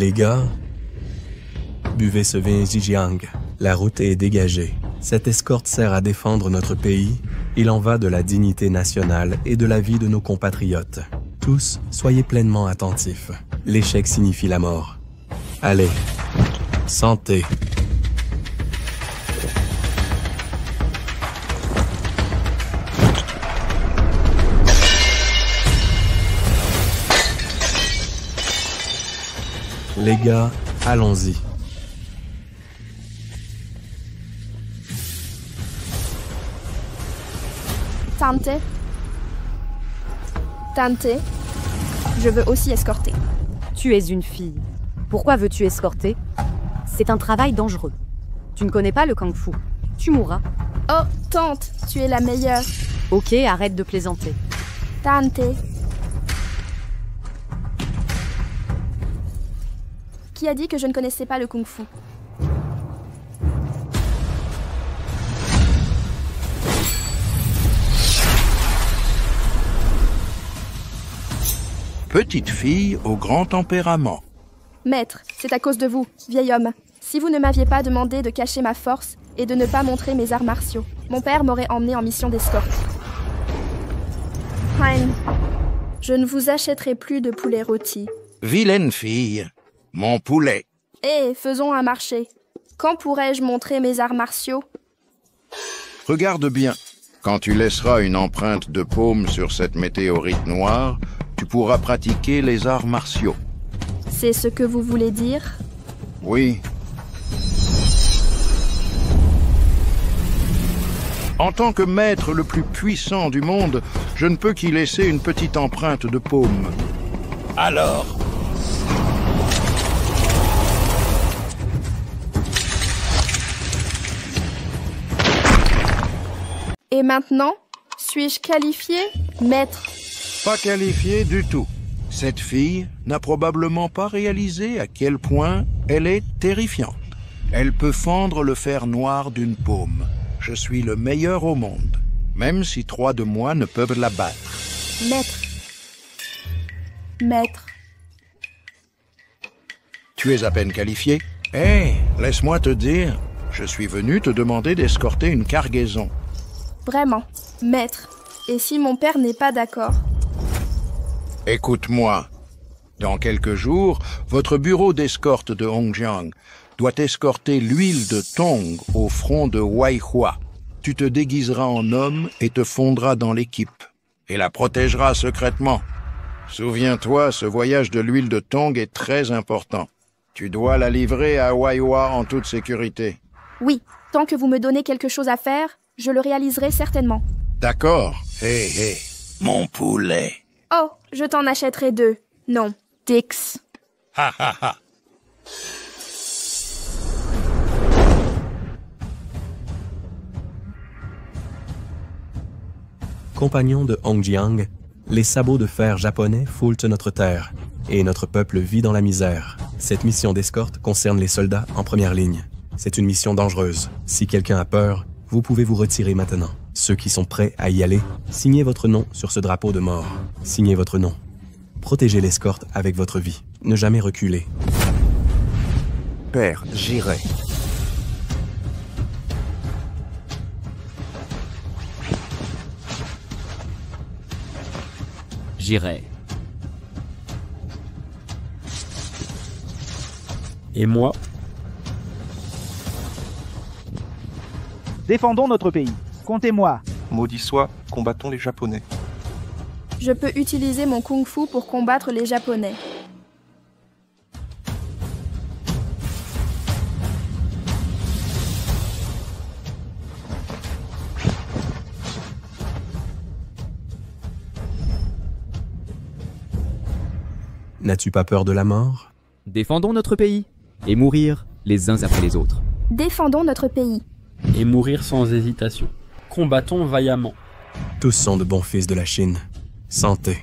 Les gars, buvez ce vin Zhejiang. La route est dégagée. Cette escorte sert à défendre notre pays. Il en va de la dignité nationale et de la vie de nos compatriotes. Tous, soyez pleinement attentifs. L'échec signifie la mort. Allez, santé. Les gars, allons-y. Tante. Tante. Je veux aussi escorter. Tu es une fille. Pourquoi veux-tu escorter? C'est un travail dangereux. Tu ne connais pas le kung-fu. Tu mourras. Oh, tante, tu es la meilleure. Ok, arrête de plaisanter. Tante. Qui a dit que je ne connaissais pas le kung-fu? Petite fille au grand tempérament. Maître, c'est à cause de vous, vieil homme. Si vous ne m'aviez pas demandé de cacher ma force et de ne pas montrer mes arts martiaux, mon père m'aurait emmené en mission d'escorte. Hein, je ne vous achèterai plus de poulet rôti. Vilaine fille, mon poulet. Eh, faisons un marché. Quand pourrais-je montrer mes arts martiaux? Regarde bien. Quand tu laisseras une empreinte de paume sur cette météorite noire, tu pourras pratiquer les arts martiaux. C'est ce que vous voulez dire? Oui. En tant que maître le plus puissant du monde, je ne peux qu'y laisser une petite empreinte de paume. Alors, Et maintenant, suis-je qualifié, maître? pas qualifié du tout. Cette fille n'a probablement pas réalisé à quel point elle est terrifiante. Elle peut fendre le fer noir d'une paume. Je suis le meilleur au monde, même si 3 de moi ne peuvent la battre. Maître. Maître. Tu es à peine qualifié. Hé, laisse-moi te dire, je suis venu te demander d'escorter une cargaison. Vraiment, maître. Et si mon père n'est pas d'accord? Écoute-moi. Dans quelques jours, votre bureau d'escorte de Hongjiang doit escorter l'huile de Tong au front de Waihua. Tu te déguiseras en homme et te fondras dans l'équipe. Et la protégeras secrètement. Souviens-toi, ce voyage de l'huile de Tong est très important. Tu dois la livrer à Waihua en toute sécurité. Oui, tant que vous me donnez quelque chose à faire, je le réaliserai certainement. D'accord. Hé, mon poulet. Oh, je t'en achèterai 2. Non, Dix. Ha ha ha. Compagnons de Hongjiang, les sabots de fer japonais foulent notre terre, et notre peuple vit dans la misère. Cette mission d'escorte concerne les soldats en première ligne. C'est une mission dangereuse. Si quelqu'un a peur, vous pouvez vous retirer maintenant. Ceux qui sont prêts à y aller, signez votre nom sur ce drapeau de mort. Signez votre nom. Protégez l'escorte avec votre vie. Ne jamais reculer. Père, j'irai. J'irai. Et moi? Défendons notre pays. Comptez-moi. Maudit soit, combattons les Japonais. Je peux utiliser mon kung-fu pour combattre les Japonais. N'as-tu pas peur de la mort? Défendons notre pays et mourir les uns après les autres. Défendons notre pays. Et mourir sans hésitation. Combattons vaillamment. Tous sont de bons fils de la Chine. Santé.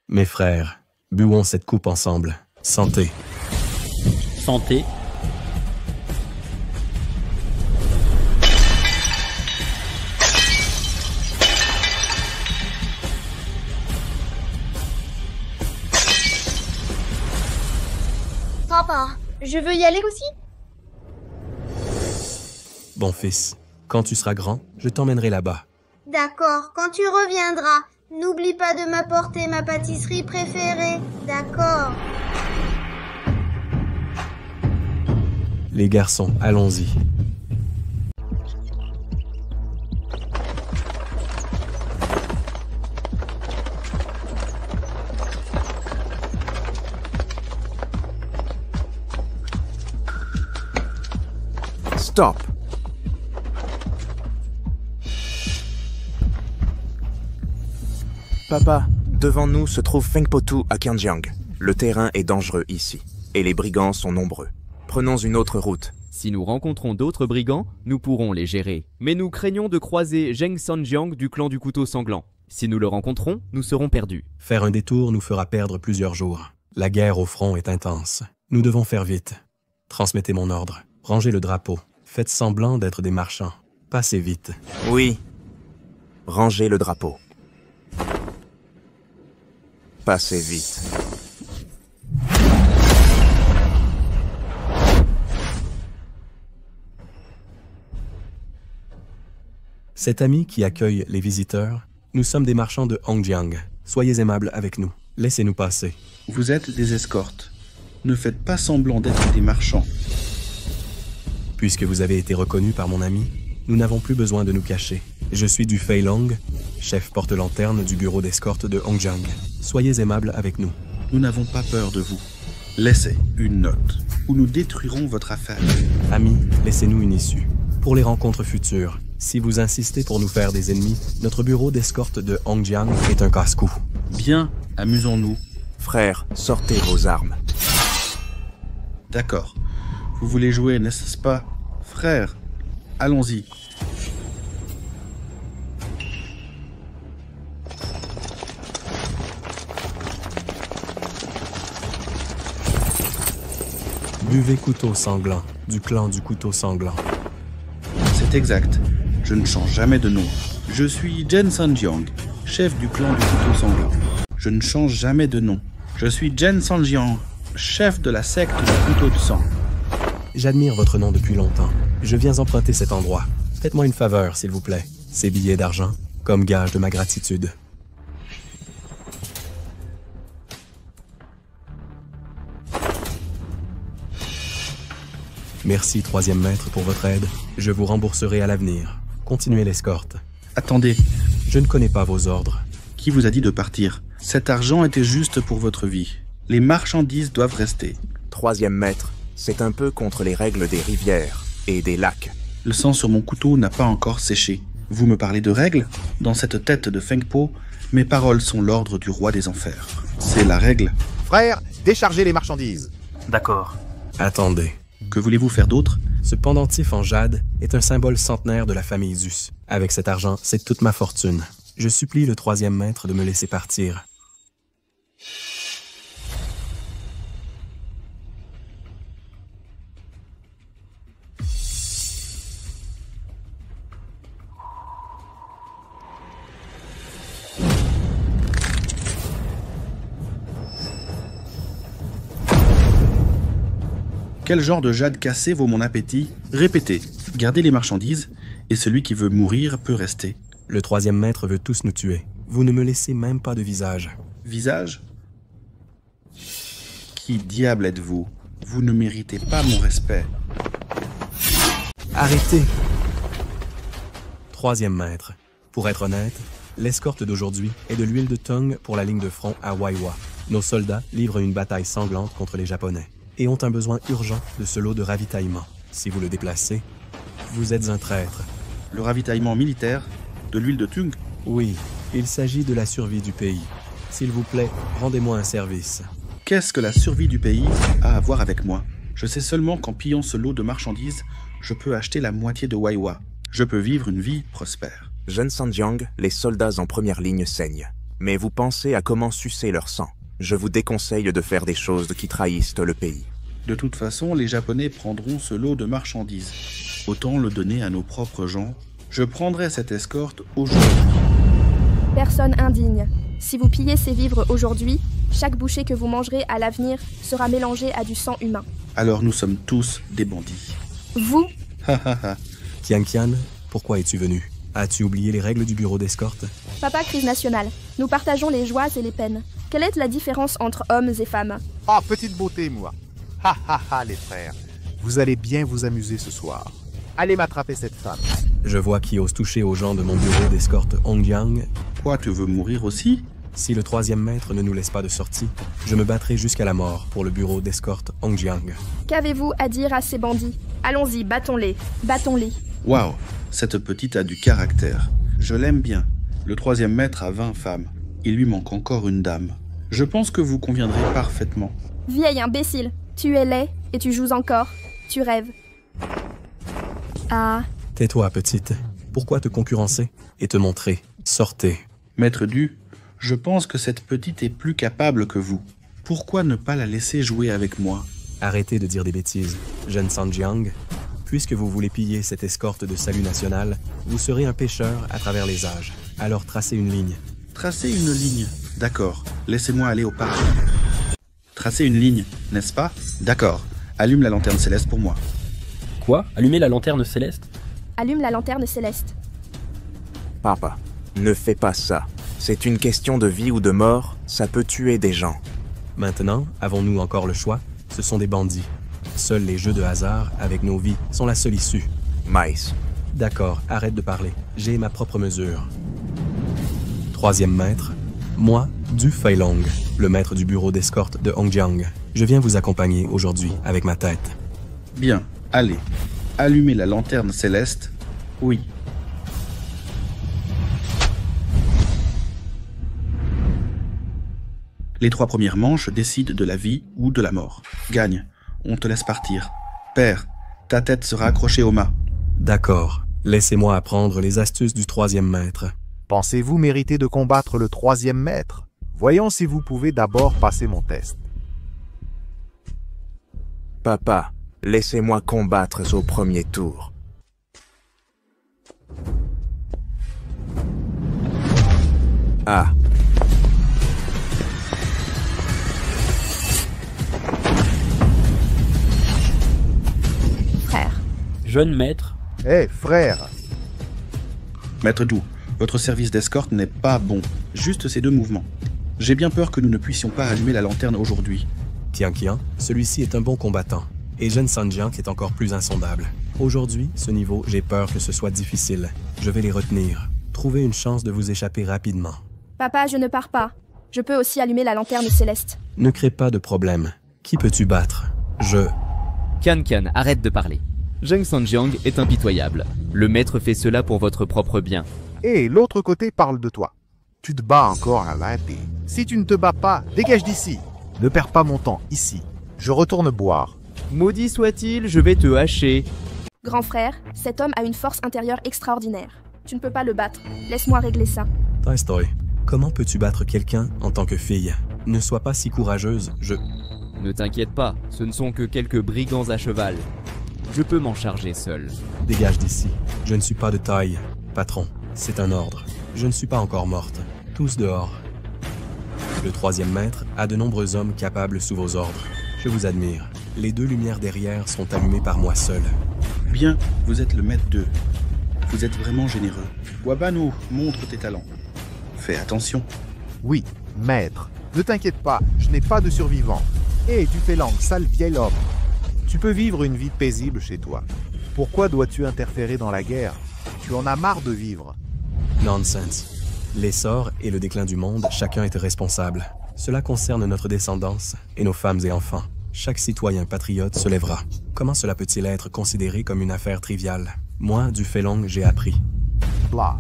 Mes frères, Buvons cette coupe ensemble. Santé. Santé. Papa, je veux y aller aussi? Bon fils, quand tu seras grand, je t'emmènerai là-bas. D'accord, quand tu reviendras, n'oublie pas de m'apporter ma pâtisserie préférée, d'accord? Les garçons, allons-y. Stop. Papa, devant nous se trouve Fengpotu à Qianjiang. Le terrain est dangereux ici, et les brigands sont nombreux. Prenons une autre route. Si nous rencontrons d'autres brigands, nous pourrons les gérer. Mais nous craignons de croiser Zheng Sanjiang du clan du couteau sanglant. Si nous le rencontrons, nous serons perdus. Faire un détour nous fera perdre plusieurs jours. La guerre au front est intense. Nous devons faire vite. Transmettez mon ordre. Rangez le drapeau. Faites semblant d'être des marchands. Passez vite. Oui. Rangez le drapeau. Passez vite. Cet ami qui accueille les visiteurs, nous sommes des marchands de Hongjiang. Soyez aimables avec nous. Laissez-nous passer. Vous êtes des escortes. Ne faites pas semblant d'être des marchands. Puisque vous avez été reconnu par mon ami, nous n'avons plus besoin de nous cacher. Je suis du Fei Long, chef porte-lanterne du bureau d'escorte de Hongjiang. Soyez aimables avec nous. Nous n'avons pas peur de vous. Laissez une note, ou nous détruirons votre affaire. Amis, laissez-nous une issue. Pour les rencontres futures, si vous insistez pour nous faire des ennemis, notre bureau d'escorte de Hongjiang est un casse-cou. Bien, amusons-nous. Frères, sortez vos armes. D'accord. Vous voulez jouer, n'est-ce pas? Frères, allons-y. Buvez couteau sanglant, du clan du couteau sanglant. C'est exact. Je ne change jamais de nom. Je suis Zheng Sanjiang, chef du clan du couteau sanglant. Je ne change jamais de nom. Je suis Zheng Sanjiang, chef de la secte du couteau de sang. J'admire votre nom depuis longtemps. Je viens emprunter cet endroit. Faites-moi une faveur, s'il vous plaît. Ces billets d'argent, comme gage de ma gratitude. Merci, troisième maître, pour votre aide. Je vous rembourserai à l'avenir. Continuez l'escorte. Attendez. Je ne connais pas vos ordres. Qui vous a dit de partir? Cet argent était juste pour votre vie. Les marchandises doivent rester. Troisième maître, c'est un peu contre les règles des rivières et des lacs. Le sang sur mon couteau n'a pas encore séché. Vous me parlez de règles? Dans cette tête de Fengpo, mes paroles sont l'ordre du roi des enfers. C'est la règle. Frères, déchargez les marchandises. D'accord. Attendez. Que voulez-vous faire d'autre? Ce pendentif en jade est un symbole centenaire de la famille Zeus. Avec cet argent, c'est toute ma fortune. Je supplie le troisième maître de me laisser partir. Quel genre de jade cassé vaut mon appétit? Répétez, gardez les marchandises, et celui qui veut mourir peut rester. Le troisième maître veut tous nous tuer. Vous ne me laissez même pas de visage. Visage? Qui diable êtes-vous? Vous ne méritez pas mon respect. Arrêtez! Troisième maître. Pour être honnête, l'escorte d'aujourd'hui est de l'huile de tongue pour la ligne de front à Waiwa. Nos soldats livrent une bataille sanglante contre les Japonais et ont un besoin urgent de ce lot de ravitaillement. Si vous le déplacez, vous êtes un traître. Le ravitaillement militaire? De l'huile de tung? Oui, il s'agit de la survie du pays. S'il vous plaît, rendez-moi un service. Qu'est-ce que la survie du pays a à voir avec moi? Je sais seulement qu'en pillant ce lot de marchandises, je peux acheter la moitié de Waiwa. Je peux vivre une vie prospère. Zheng Sanjiang, les soldats en première ligne saignent. Mais vous pensez à comment sucer leur sang. Je vous déconseille de faire des choses qui trahissent le pays. De toute façon, les Japonais prendront ce lot de marchandises. Autant le donner à nos propres gens. Je prendrai cette escorte aujourd'hui. Personne indigne. Si vous pillez ces vivres aujourd'hui, chaque bouchée que vous mangerez à l'avenir sera mélangée à du sang humain. Alors nous sommes tous des bandits. Vous? Kian, pourquoi es-tu venu? As-tu oublié les règles du bureau d'escorte? Papa, crise nationale. Nous partageons les joies et les peines. Quelle est la différence entre hommes et femmes? Ah, petite beauté, moi. Les frères. Vous allez bien vous amuser ce soir. Allez m'attraper cette femme. Je vois qui ose toucher aux gens de mon bureau d'escorte Hongjiang. Quoi, tu veux mourir aussi? Si le troisième maître ne nous laisse pas de sortie, je me battrai jusqu'à la mort pour le bureau d'escorte Hongjiang. Qu'avez-vous à dire à ces bandits? Allons-y, battons-les. Battons-les. Waouh, cette petite a du caractère. Je l'aime bien. Le troisième maître a 20 femmes. Il lui manque encore une dame. Je pense que vous conviendrez parfaitement. Vieil imbécile, tu es laid et tu joues encore. Tu rêves. Ah. Tais-toi, petite. Pourquoi te concurrencer et te montrer? Sortez. Maître Du, je pense que cette petite est plus capable que vous. Pourquoi ne pas la laisser jouer avec moi? Arrêtez de dire des bêtises, jeune Sanjiang. Puisque vous voulez piller cette escorte de salut national, vous serez un pêcheur à travers les âges. Alors tracez une ligne. Tracer une ligne. D'accord. Laissez-moi aller au parc. Tracer une ligne, n'est-ce pas? D'accord. Allume la lanterne céleste pour moi. Quoi? Allumer la lanterne céleste? Allume la lanterne céleste. Papa, ne fais pas ça. C'est une question de vie ou de mort, ça peut tuer des gens. Maintenant, avons-nous encore le choix? Ce sont des bandits. Seuls les jeux de hasard, avec nos vies, sont la seule issue. Maïs. D'accord, arrête de parler. J'ai ma propre mesure. Troisième maître, moi, Du Feilong, le maître du bureau d'escorte de Hongjiang. Je viens vous accompagner aujourd'hui avec ma tête. Bien, allez. Allumez la lanterne céleste. Oui. Les 3 premières manches décident de la vie ou de la mort. Gagne. On te laisse partir. Père, ta tête sera accrochée au mât. D'accord. Laissez-moi apprendre les astuces du troisième maître. Pensez-vous mériter de combattre le troisième maître? Voyons si vous pouvez d'abord passer mon test. Papa, laissez-moi combattre au premier tour. Ah. Frère. Jeune maître. Frère. Maître Dou, votre service d'escorte n'est pas bon. Juste ces 2 mouvements. J'ai bien peur que nous ne puissions pas allumer la lanterne aujourd'hui. Kian, celui-ci est un bon combattant. Et Jeune Sanjiang est encore plus insondable. Aujourd'hui, ce niveau, j'ai peur que ce soit difficile. Je vais les retenir. Trouvez une chance de vous échapper rapidement. Papa, je ne pars pas. Je peux aussi allumer la lanterne céleste. Ne crée pas de problème. Qui peux-tu battre? Kian, arrête de parler. Zheng Sanjiang est impitoyable. Le maître fait cela pour votre propre bien. Et l'autre côté parle de toi. Tu te bats encore à l'arrêter. Si tu ne te bats pas, dégage d'ici. Ne perds pas mon temps ici. Je retourne boire. Maudit soit-il, je vais te hacher. Grand frère, cet homme a une force intérieure extraordinaire. Tu ne peux pas le battre. Laisse-moi régler ça. Tolstoy, comment peux-tu battre quelqu'un en tant que fille? Ne sois pas si courageuse, Ne t'inquiète pas, ce ne sont que quelques brigands à cheval. Je peux m'en charger seul. Dégage d'ici. Je ne suis pas de taille. Patron, c'est un ordre. Je ne suis pas encore morte. Tous dehors. Le troisième maître a de nombreux hommes capables sous vos ordres. Je vous admire. Les 2 lumières derrière sont allumées par moi seul. Bien, vous êtes le maître 2. Vous êtes vraiment généreux. Wabano, montre tes talents. Fais attention. Oui, maître. Ne t'inquiète pas, je n'ai pas de survivants. Du Feilong, sale vieil homme. Tu peux vivre une vie paisible chez toi. Pourquoi dois-tu interférer dans la guerre? Tu en as marre de vivre. Nonsense. L'essor et le déclin du monde, chacun est responsable. Cela concerne notre descendance et nos femmes et enfants. Chaque citoyen patriote se lèvera. Comment cela peut-il être considéré comme une affaire triviale? Moi, Du Feilong, j'ai appris. Blah.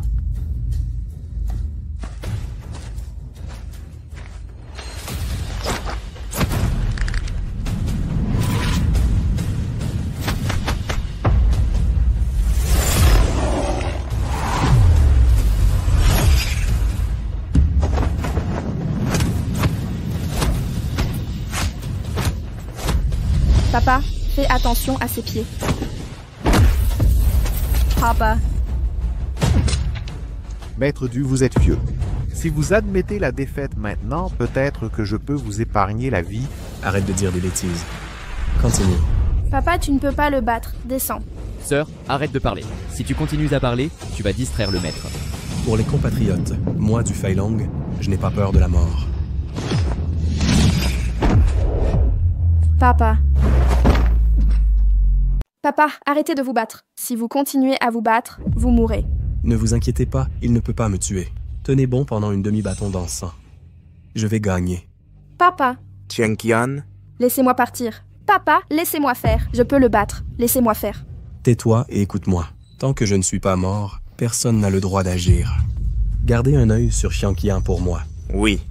Faites attention à ses pieds. Papa. Maître Du, vous êtes vieux. Si vous admettez la défaite maintenant, peut-être que je peux vous épargner la vie. Arrête de dire des bêtises. Continue. Papa, tu ne peux pas le battre. Descends. Sœur, arrête de parler. Si tu continues à parler, tu vas distraire le maître. Pour les compatriotes, moi du Fei Long, je n'ai pas peur de la mort. Papa. Papa, arrêtez de vous battre. Si vous continuez à vous battre, vous mourrez. Ne vous inquiétez pas, il ne peut pas me tuer. Tenez bon pendant une demi-bâton d'encens. Je vais gagner. Papa. Tian Qian. Laissez-moi partir. Papa, laissez-moi faire. Je peux le battre. Laissez-moi faire. Tais-toi et écoute-moi. Tant que je ne suis pas mort, personne n'a le droit d'agir. Gardez un œil sur Tian Qian pour moi. Oui.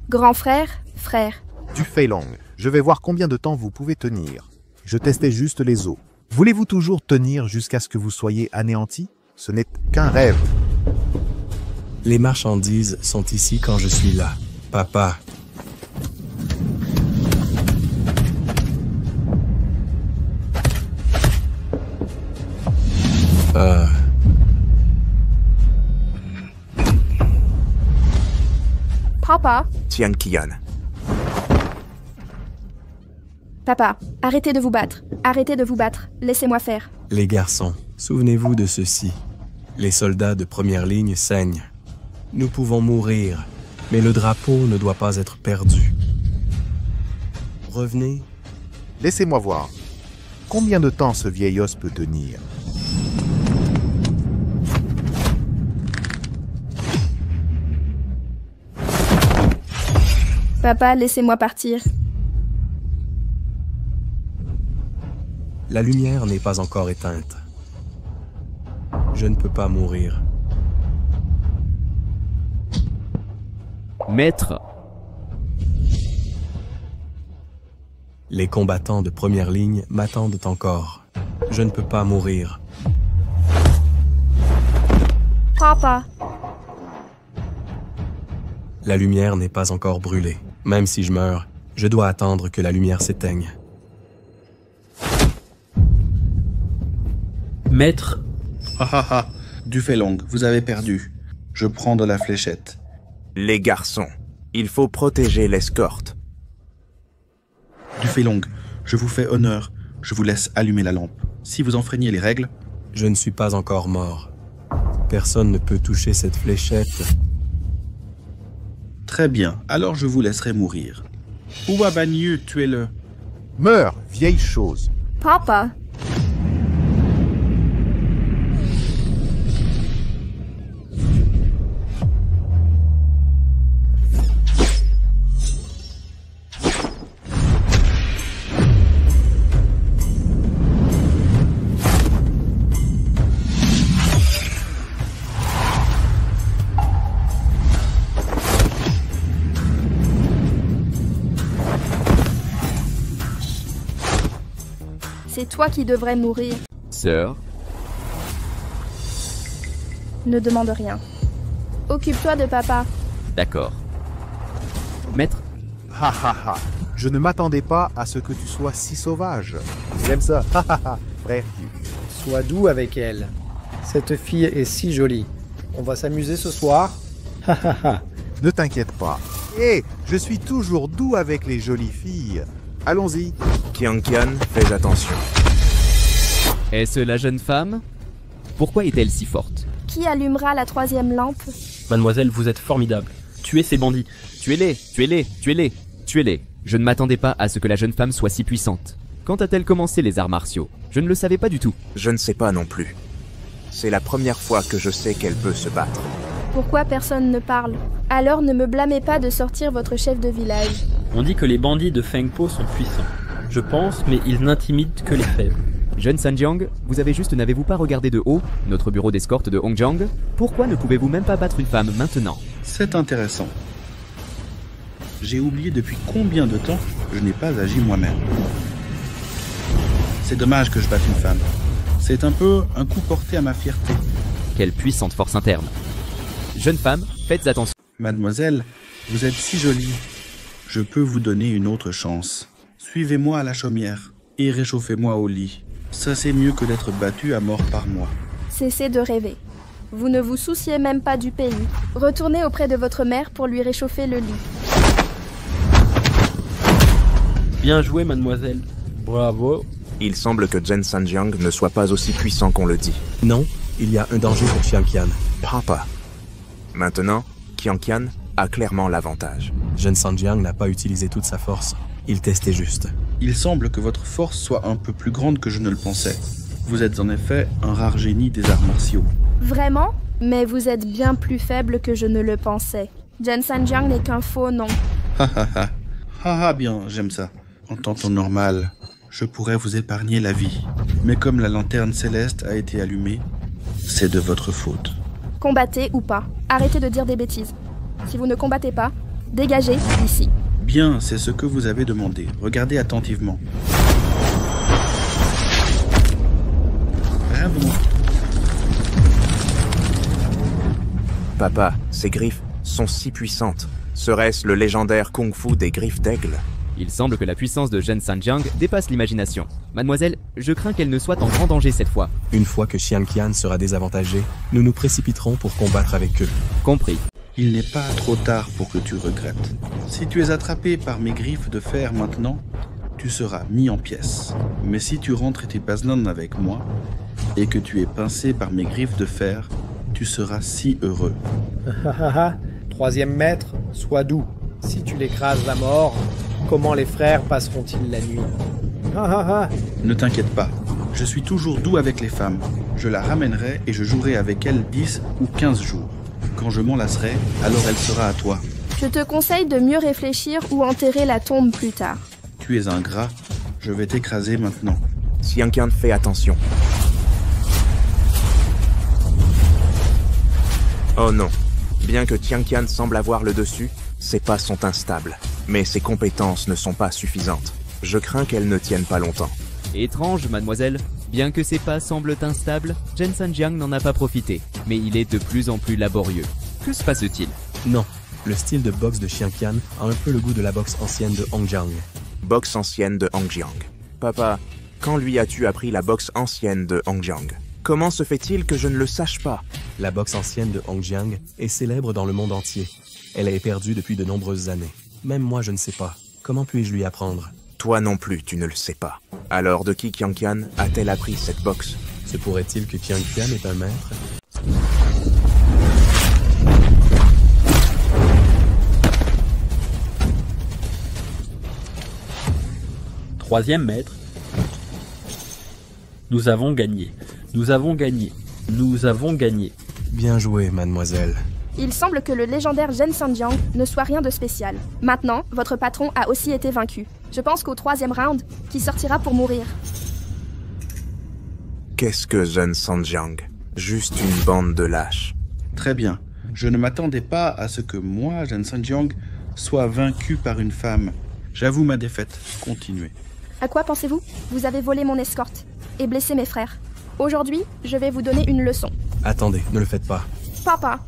Grand frère, frère. Du Fei Long, je vais voir combien de temps vous pouvez tenir. Je testais juste les os. Voulez-vous toujours tenir jusqu'à ce que vous soyez anéanti? Ce n'est qu'un rêve. Les marchandises sont ici quand je suis là. Papa. Papa. Tian Qian. Papa, arrêtez de vous battre. Arrêtez de vous battre. Laissez-moi faire. Les garçons, souvenez-vous de ceci. Les soldats de première ligne saignent. Nous pouvons mourir, mais le drapeau ne doit pas être perdu. Revenez. Laissez-moi voir. Combien de temps ce vieil os peut tenir? Papa, laissez-moi partir. La lumière n'est pas encore éteinte. Je ne peux pas mourir. Maître. Les combattants de première ligne m'attendent encore. Je ne peux pas mourir. Papa. La lumière n'est pas encore brûlée. Même si je meurs, je dois attendre que la lumière s'éteigne. Maître. Ah ah ah. Du Fei Long, vous avez perdu. Je prends de la fléchette. Les garçons, il faut protéger l'escorte. Du Fei Long, je vous fais honneur. Je vous laisse allumer la lampe. Si vous enfreignez les règles... Je ne suis pas encore mort. Personne ne peut toucher cette fléchette. Très bien, alors je vous laisserai mourir. Ouah Banyu, tuez-le. Meurs, vieille chose. Papa. C'est toi qui devrais mourir. Sœur. Ne demande rien. Occupe-toi de papa. D'accord. Maître. Ha ha ha. Je ne m'attendais pas à ce que tu sois si sauvage. J'aime ça. Ha ha ha. Frère. Sois doux avec elle. Cette fille est si jolie. On va s'amuser ce soir. Ha ha ha. Ne t'inquiète pas. Hé, je suis toujours doux avec les jolies filles. Allons-y. Tian Qian, fais attention. Est-ce la jeune femme? Pourquoi est-elle si forte? Qui allumera la troisième lampe? Mademoiselle, vous êtes formidable. Tuez ces bandits. Tuez-les, tuez-les, tuez-les, tuez-les. Je ne m'attendais pas à ce que la jeune femme soit si puissante. Quand a-t-elle commencé les arts martiaux? Je ne le savais pas du tout. Je ne sais pas non plus. C'est la première fois que je sais qu'elle peut se battre. Pourquoi personne ne parle? Alors ne me blâmez pas de sortir votre chef de village. On dit que les bandits de Fengpo sont puissants. Je pense, mais ils n'intimident que les faibles. Jeune Sanjiang, vous avez juste, n'avez-vous pas regardé de haut notre bureau d'escorte de Hongjiang? Pourquoi ne pouvez-vous même pas battre une femme maintenant? C'est intéressant. J'ai oublié depuis combien de temps je n'ai pas agi moi-même. C'est dommage que je batte une femme. C'est un peu un coup porté à ma fierté. Quelle puissante force interne. Jeune femme, faites attention. Mademoiselle, vous êtes si jolie. Je peux vous donner une autre chance. Suivez-moi à la chaumière. et réchauffez-moi au lit. Ça c'est mieux que d'être battu à mort par moi. Cessez de rêver. Vous ne vous souciez même pas du pays. Retournez auprès de votre mère pour lui réchauffer le lit. Bien joué, mademoiselle. Bravo. Il semble que Jen Sanjiang ne soit pas aussi puissant qu'on le dit. Non, il y a un danger pour Xiangqian. Papa. Maintenant, Qianqian a clairement l'avantage. Jen Sanjiang n'a pas utilisé toute sa force. Il testait juste. Il semble que votre force soit un peu plus grande que je ne le pensais. Vous êtes en effet un rare génie des arts martiaux. Vraiment? Mais vous êtes bien plus faible que je ne le pensais. Jen Sanjiang n'est qu'un faux nom. Ha ha ha. Ha ha, bien, j'aime ça. En temps normal, je pourrais vous épargner la vie. Mais comme la lanterne céleste a été allumée, c'est de votre faute. Combattez ou pas. Arrêtez de dire des bêtises. Si vous ne combattez pas, dégagez d'ici. Bien, c'est ce que vous avez demandé. Regardez attentivement. Bravo. Papa, ces griffes sont si puissantes. Serait-ce le légendaire kung-fu des griffes d'aigle? Il semble que la puissance de Jen Sanjiang dépasse l'imagination. Mademoiselle, je crains qu'elle ne soit en grand danger cette fois. Une fois que Xiangqian sera désavantagé, nous nous précipiterons pour combattre avec eux. Compris. Il n'est pas trop tard pour que tu regrettes. Si tu es attrapé par mes griffes de fer maintenant, tu seras mis en pièces. Mais si tu rentres tes Paznan avec moi, et que tu es pincé par mes griffes de fer, tu seras si heureux. Troisième maître, sois doux. Si tu l'écrases à mort, comment les frères passeront-ils la nuit? Ne t'inquiète pas, je suis toujours doux avec les femmes. Je la ramènerai et je jouerai avec elle 10 ou 15 jours. Quand je m'en lasserai, alors elle sera à toi. Je te conseille de mieux réfléchir ou enterrer la tombe plus tard. Tu es ingrat, je vais t'écraser maintenant. Xiangqian, fais attention. Oh non. Bien que Qianqian semble avoir le dessus, ses pas sont instables. Mais ses compétences ne sont pas suffisantes. Je crains qu'elles ne tiennent pas longtemps. Étrange, mademoiselle. Bien que ses pas semblent instables, Jen Sanjiang n'en a pas profité. Mais il est de plus en plus laborieux. Que se passe-t-il? Non. Le style de boxe de Xiangqian a un peu le goût de la boxe ancienne de Hongjiang. Boxe ancienne de Hongjiang. Papa, quand lui as-tu appris la boxe ancienne de Hongjiang? Comment se fait-il que je ne le sache pas? La boxe ancienne de Hongjiang est célèbre dans le monde entier. Elle est perdue depuis de nombreuses années. Même moi, je ne sais pas. Comment puis-je lui apprendre? Toi non plus, tu ne le sais pas. Alors de qui Qianqian a-t-elle appris cette boxe? Se pourrait-il que Qianqian est un maître? Troisième maître. Nous avons gagné. Nous avons gagné. Nous avons gagné. Bien joué, mademoiselle. Il semble que le légendaire Jen Sanjiang ne soit rien de spécial. Maintenant, votre patron a aussi été vaincu. Je pense qu'au troisième round, qui sortira pour mourir. Qu'est-ce que Jen Sanjiang? Juste une bande de lâches. Très bien. Je ne m'attendais pas à ce que moi, Jen Sanjiang, soit vaincu par une femme. J'avoue ma défaite. Continuez. À quoi pensez-vous? Vous avez volé mon escorte et blessé mes frères. Aujourd'hui, je vais vous donner une leçon. Attendez, ne le faites pas. Papa!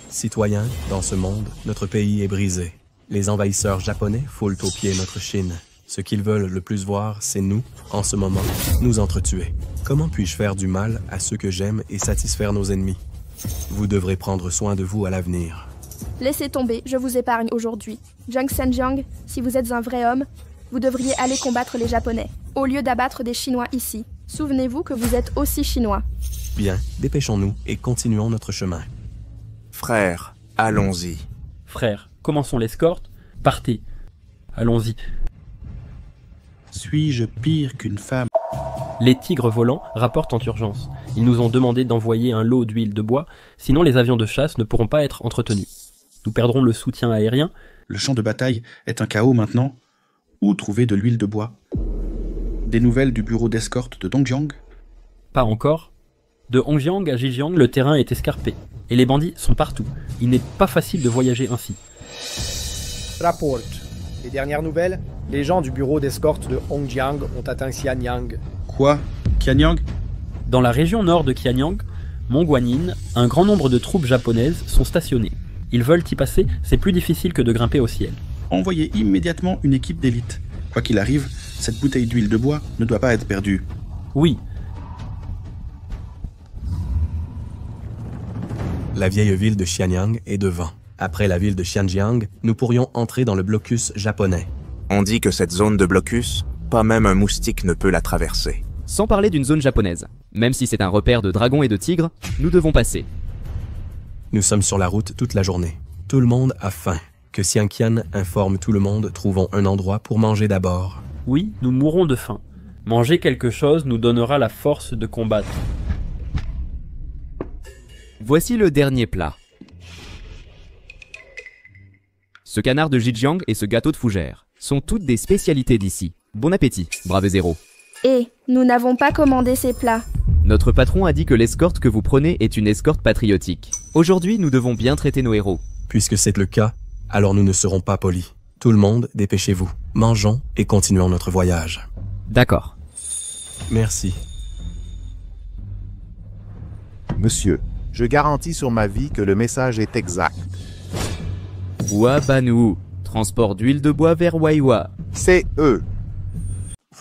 Citoyens, dans ce monde, notre pays est brisé. Les envahisseurs japonais foulent aux pieds notre Chine. Ce qu'ils veulent le plus voir, c'est nous, en ce moment, nous entretuer. Comment puis-je faire du mal à ceux que j'aime et satisfaire nos ennemis? Vous devrez prendre soin de vous à l'avenir. Laissez tomber, je vous épargne aujourd'hui. Jen Sanjiang, si vous êtes un vrai homme, vous devriez aller combattre les Japonais, au lieu d'abattre des Chinois ici. Souvenez-vous que vous êtes aussi Chinois. Bien, dépêchons-nous et continuons notre chemin. Frère, allons-y. Frère, commençons l'escorte. Partez. Allons-y. Suis-je pire qu'une femme? Les tigres volants rapportent en urgence. Ils nous ont demandé d'envoyer un lot d'huile de bois, sinon les avions de chasse ne pourront pas être entretenus. Nous perdrons le soutien aérien. Le champ de bataille est un chaos maintenant. Où trouver de l'huile de bois? Des nouvelles du bureau d'escorte de Dongjiang? Pas encore. De Hongjiang à Jijiang, le terrain est escarpé. Et les bandits sont partout. Il n'est pas facile de voyager ainsi. Rapporte. Les dernières nouvelles, les gens du bureau d'escorte de Hongjiang ont atteint Xianyang. Quoi? Qianyang? Dans la région nord de Qianyang, Mont Guanyin, un grand nombre de troupes japonaises sont stationnées. Ils veulent y passer, c'est plus difficile que de grimper au ciel. Envoyez immédiatement une équipe d'élite. Quoi qu'il arrive, cette bouteille d'huile de bois ne doit pas être perdue. Oui. La vieille ville de Xianyang est devant. Après la ville de Xianjiang, nous pourrions entrer dans le blocus japonais. On dit que cette zone de blocus, pas même un moustique ne peut la traverser. Sans parler d'une zone japonaise. Même si c'est un repère de dragons et de tigres, nous devons passer. Nous sommes sur la route toute la journée. Tout le monde a faim. Que Xianqian informe tout le monde, trouvons un endroit pour manger d'abord. Oui, nous mourrons de faim. Manger quelque chose nous donnera la force de combattre. Voici le dernier plat. Ce canard de Zhejiang et ce gâteau de fougère sont toutes des spécialités d'ici. Bon appétit, braves héros. Et nous n'avons pas commandé ces plats. Notre patron a dit que l'escorte que vous prenez est une escorte patriotique. Aujourd'hui, nous devons bien traiter nos héros. Puisque c'est le cas, alors nous ne serons pas polis. Tout le monde, dépêchez-vous. Mangeons et continuons notre voyage. D'accord. Merci. Monsieur, je garantis sur ma vie que le message est exact. Huabanu, transport d'huile de bois vers Waiwa. C'est eux.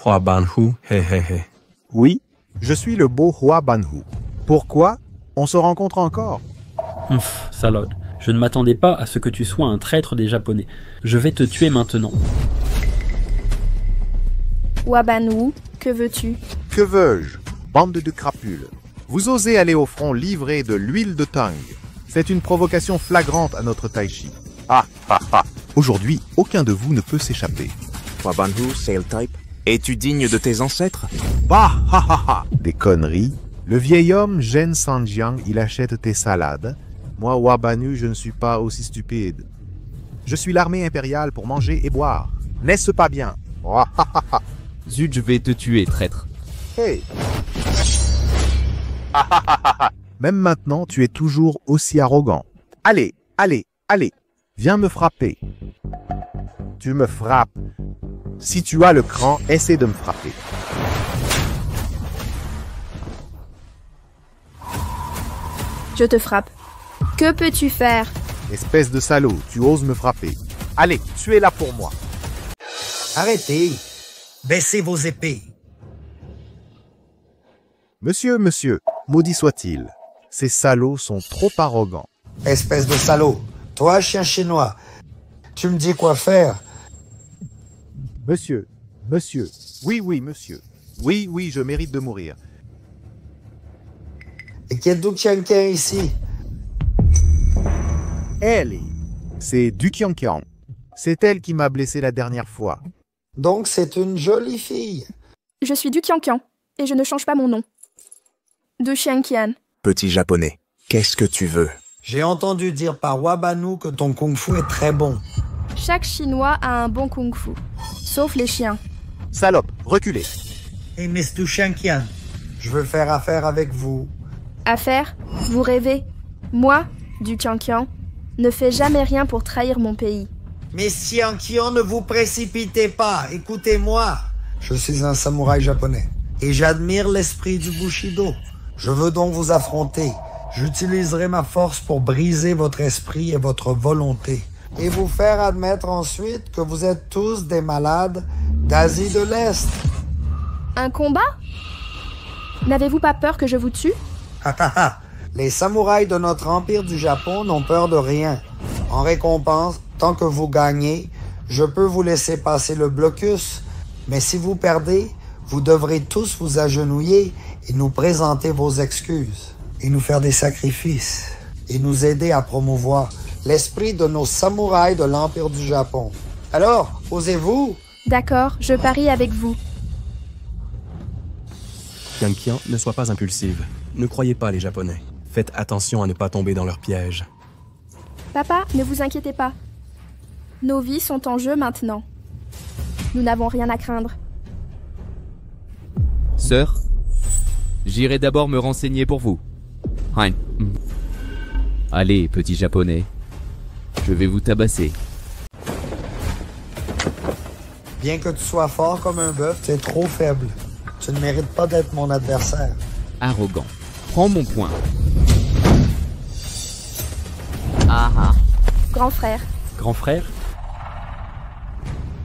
Hua Banhu, hé hé hé. Oui, je suis le beau Hua Banhu. Pourquoi? On se rencontre encore. Salode. Je ne m'attendais pas à ce que tu sois un traître des Japonais. Je vais te tuer maintenant. Wabanu, que veux-tu? Que veux-je? Bande de crapules. Vous osez aller au front livré de l'huile de Tang. C'est une provocation flagrante à notre Taichi. Ah ah ah. Aujourd'hui, aucun de vous ne peut s'échapper. Wabanhu, Sail Type, es-tu digne de tes ancêtres? Bah ha ha ha. Des conneries. Le vieil homme Zhen Sanjiang, il achète tes salades. Moi, Wabanu, je ne suis pas aussi stupide. Je suis l'armée impériale pour manger et boire. N'est-ce pas bien? Zut, je vais te tuer, traître. Hey. Même maintenant, tu es toujours aussi arrogant. Allez, allez, allez. Viens me frapper. Tu me frappes. Si tu as le cran, essaie de me frapper. Je te frappe. Que peux-tu faire? Espèce de salaud, tu oses me frapper. Allez, tu es là pour moi. Arrêtez. Baissez vos épées. Monsieur, maudit soit-il. Ces salauds sont trop arrogants. Espèce de salaud. Toi, chien chinois, tu me dis quoi faire? Monsieur. Oui, monsieur. Oui, je mérite de mourir. Et qui est d'où quelqu'un ici? Elle. C'est Du Qianqiang. C'est elle qui m'a blessé la dernière fois. Donc c'est une jolie fille. Je suis Du Qianqiang, et je ne change pas mon nom. De Xianqian. Petit japonais, qu'est-ce que tu veux? J'ai entendu dire par Wabanu que ton kung-fu est très bon. Chaque Chinois a un bon kung-fu, sauf les chiens. Salope, reculez. Et Miss Du Xianqian, je veux faire affaire avec vous. Affaire? Vous rêvez? Moi, Du Qianqiang, ne fais jamais rien pour trahir mon pays. Mais Xianqian, ne vous précipitez pas, écoutez-moi. Je suis un samouraï japonais, et j'admire l'esprit du Bushido. Je veux donc vous affronter. J'utiliserai ma force pour briser votre esprit et votre volonté, et vous faire admettre ensuite que vous êtes tous des malades d'Asie de l'Est. Un combat? N'avez-vous pas peur que je vous tue? Les samouraïs de notre empire du Japon n'ont peur de rien. En récompense, tant que vous gagnez, je peux vous laisser passer le blocus, mais si vous perdez, vous devrez tous vous agenouiller et nous présenter vos excuses, et nous faire des sacrifices, et nous aider à promouvoir l'esprit de nos samouraïs de l'Empire du Japon. Alors, osez-vous? D'accord, je parie avec vous. Qianqian, ne sois pas impulsive. Ne croyez pas les Japonais. Faites attention à ne pas tomber dans leur piège. Papa, ne vous inquiétez pas. Nos vies sont en jeu maintenant. Nous n'avons rien à craindre. Sœur, j'irai d'abord me renseigner pour vous. Hein. Allez, petit japonais. Je vais vous tabasser. Bien que tu sois fort comme un bœuf, tu es trop faible. Tu ne mérites pas d'être mon adversaire. Arrogant. Prends mon poing. Ah. Grand frère. Grand frère?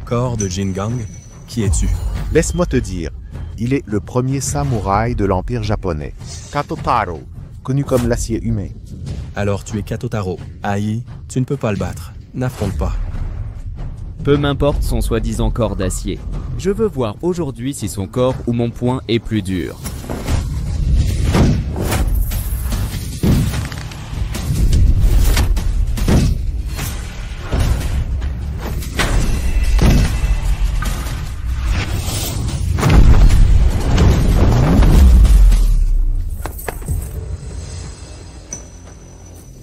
Corps de Jingang, Qui es-tu? Laisse-moi te dire, il est le premier samouraï de l'Empire japonais, Katotaro, connu comme l'acier humain. Alors tu es Katotaro. Ai, tu ne peux pas le battre. N'affronte pas. Peu m'importe son soi-disant corps d'acier. Je veux voir aujourd'hui si son corps ou mon poing est plus dur.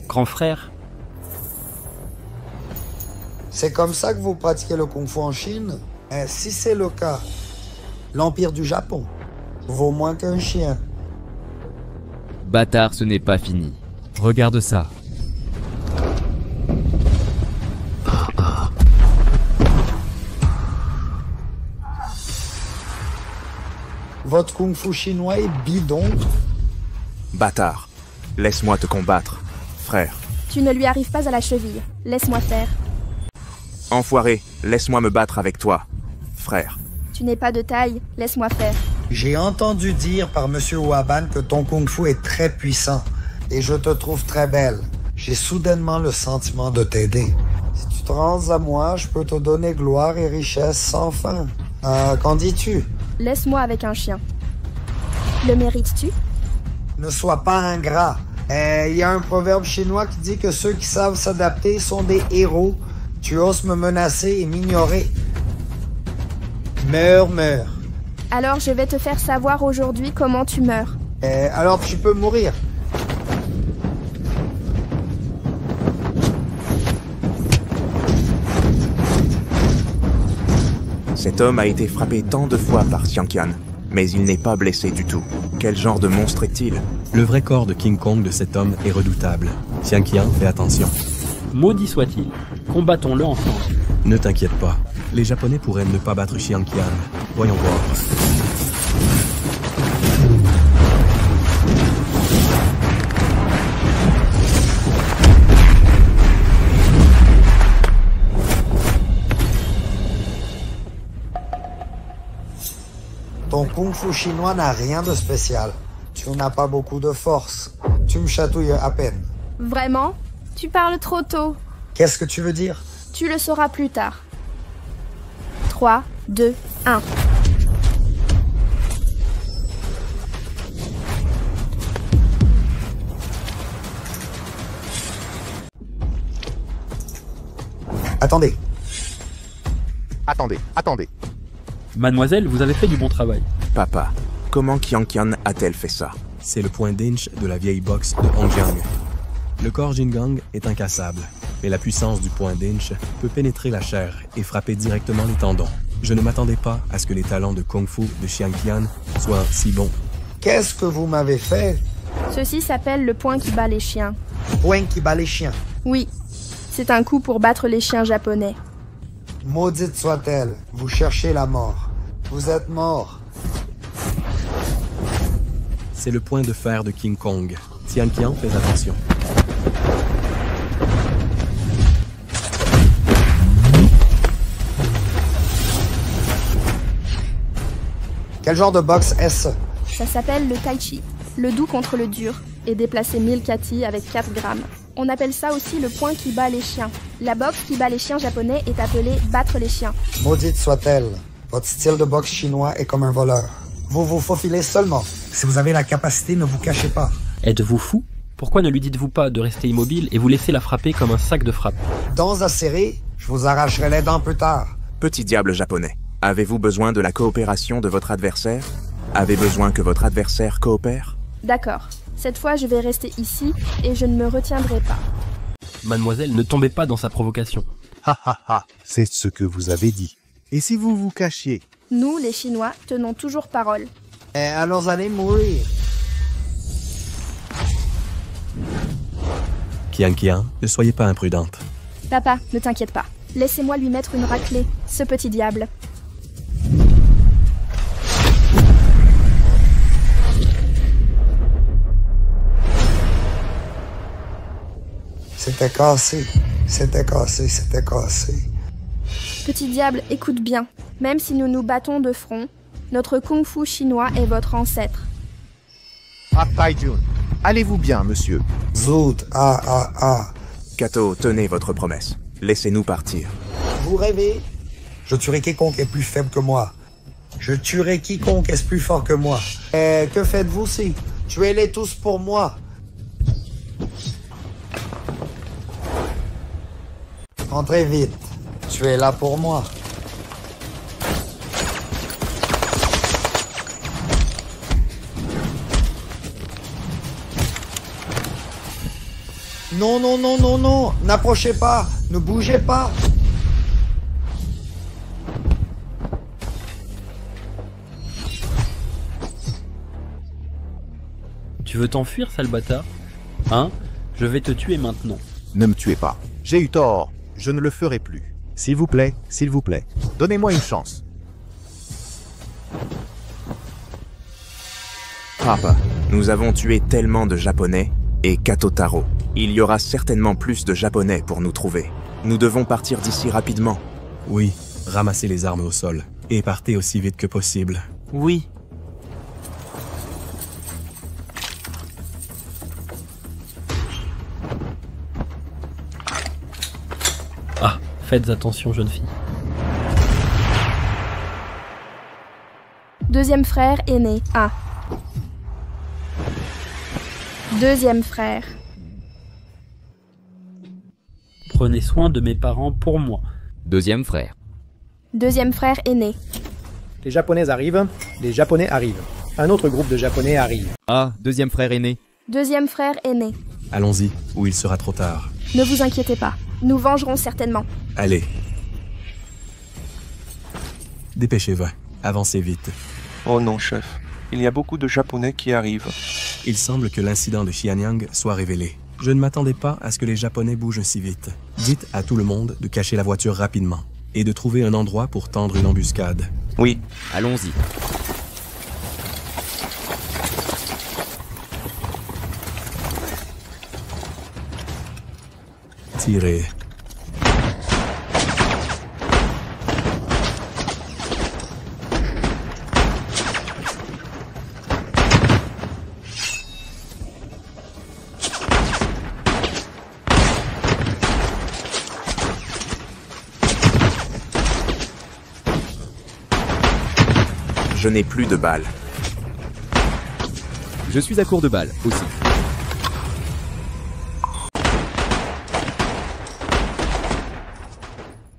Grand frère, C'est comme ça que vous pratiquez le Kung Fu en Chine? Si c'est le cas, l'Empire du Japon vaut moins qu'un chien. Bâtard, ce n'est pas fini. Regarde ça. Votre Kung Fu chinois est bidon. Bâtard, laisse-moi te combattre, frère. Tu ne lui arrives pas à la cheville. Laisse-moi faire. Enfoiré, laisse-moi me battre avec toi, frère. Tu n'es pas de taille. Laisse-moi faire. J'ai entendu dire par Monsieur Waban que ton Kung Fu est très puissant et je te trouve très belle. J'ai soudainement le sentiment de t'aider. Si tu te rends à moi, je peux te donner gloire et richesse sans fin. Qu'en dis-tu? Laisse-moi avec un chien. Le mérites-tu? Ne sois pas ingrat. Il y a un proverbe chinois qui dit que ceux qui savent s'adapter sont des héros. Tu oses me menacer et m'ignorer. Meurs. Alors je vais te faire savoir aujourd'hui comment tu meurs. Alors tu peux mourir. Cet homme a été frappé tant de fois par Xianqian, mais il n'est pas blessé du tout. Quel genre de monstre est-il? Le vrai corps de King Kong de cet homme est redoutable. Xianqian, fais attention. maudit soit-il. Combattons-le ensemble. Ne t'inquiète pas. Les Japonais pourraient ne pas battre Xianqian. Voyons voir. Ton Kung Fu chinois n'a rien de spécial. Tu n'as pas beaucoup de force. Tu me chatouilles à peine. Vraiment? Tu parles trop tôt. Qu'est-ce que tu veux dire? Tu le sauras plus tard. 3, 2, 1. Attendez. Attendez. Mademoiselle, vous avez fait du bon travail. Papa, comment Xianqian a-t-elle fait ça? C'est le point d'inch de la vieille boxe de Hongjiang. Le corps Jingang est incassable, mais la puissance du point d'inch peut pénétrer la chair et frapper directement les tendons. Je ne m'attendais pas à ce que les talents de Kung Fu de Xianqian soient si bons. Qu'est-ce que vous m'avez fait? Ceci s'appelle le point qui bat les chiens. Point qui bat les chiens? Oui, c'est un coup pour battre les chiens japonais. Maudite soit-elle, vous cherchez la mort. Vous êtes mort. C'est le point de fer de King Kong. Xianqian, fais attention. Quel genre de boxe est-ce? Ça s'appelle le tai chi. Le doux contre le dur et déplacer 1000 kati avec 4 grammes. On appelle ça aussi le point qui bat les chiens. La boxe qui bat les chiens japonais est appelée battre les chiens. Maudite soit-elle, votre style de boxe chinois est comme un voleur. Vous vous faufilez seulement. Si vous avez la capacité, ne vous cachez pas. Êtes-vous fou? Pourquoi ne lui dites-vous pas de rester immobile et vous laisser la frapper comme un sac de frappe? Dents acérées, je vous arracherai les dents plus tard. Petit diable japonais, avez-vous besoin de la coopération de votre adversaire? Avez besoin que votre adversaire coopère? D'accord. Cette fois, je vais rester ici et je ne me retiendrai pas. Mademoiselle, ne tombez pas dans sa provocation. C'est ce que vous avez dit. Et si vous vous cachiez? Nous, les Chinois, tenons toujours parole. Alors allez mourir. Xianqian, ne soyez pas imprudente. Papa, ne t'inquiète pas. Laissez-moi lui mettre une raclée, ce petit diable. C'était cassé. Petit diable, écoute bien. Même si nous nous battons de front, notre kung-fu chinois est votre ancêtre. Ah, Taijun, allez-vous bien, monsieur? Zout, Kato, tenez votre promesse. Laissez-nous partir. Vous rêvez? Je tuerai quiconque est plus faible que moi. Je tuerai quiconque est plus fort que moi. Et que faites-vous si? Tuez-les tous pour moi. Entrez vite. Tu es là pour moi. Non, non, non, non, non. N'approchez pas. Ne bougez pas. Tu veux t'enfuir, sale bâtard? Hein? Je vais te tuer maintenant. Ne me tuez pas. J'ai eu tort. Je ne le ferai plus. S'il vous plaît, donnez-moi une chance. Papa, nous avons tué tellement de Japonais, et Kato Taro. Il y aura certainement plus de Japonais pour nous trouver. Nous devons partir d'ici rapidement. Oui, ramassez les armes au sol, et partez aussi vite que possible. Oui. Ah, faites attention, jeune fille. Deuxième frère aîné, A. Deuxième frère. Prenez soin de mes parents pour moi. Deuxième frère. Deuxième frère aîné. Les Japonais arrivent, les Japonais arrivent. Un autre groupe de Japonais arrive. Ah, deuxième frère aîné. Deuxième frère aîné. Allons-y, ou il sera trop tard. Ne vous inquiétez pas, nous vengerons certainement. Allez. Dépêchez-vous, avancez vite. Oh non, chef. Il y a beaucoup de Japonais qui arrivent. Il semble que l'incident de Xianyang soit révélé. Je ne m'attendais pas à ce que les Japonais bougent si vite. Dites à tout le monde de cacher la voiture rapidement et de trouver un endroit pour tendre une embuscade. Oui. Allons-y. Tirez. Je n'ai plus de balles. Je suis à court de balles, aussi.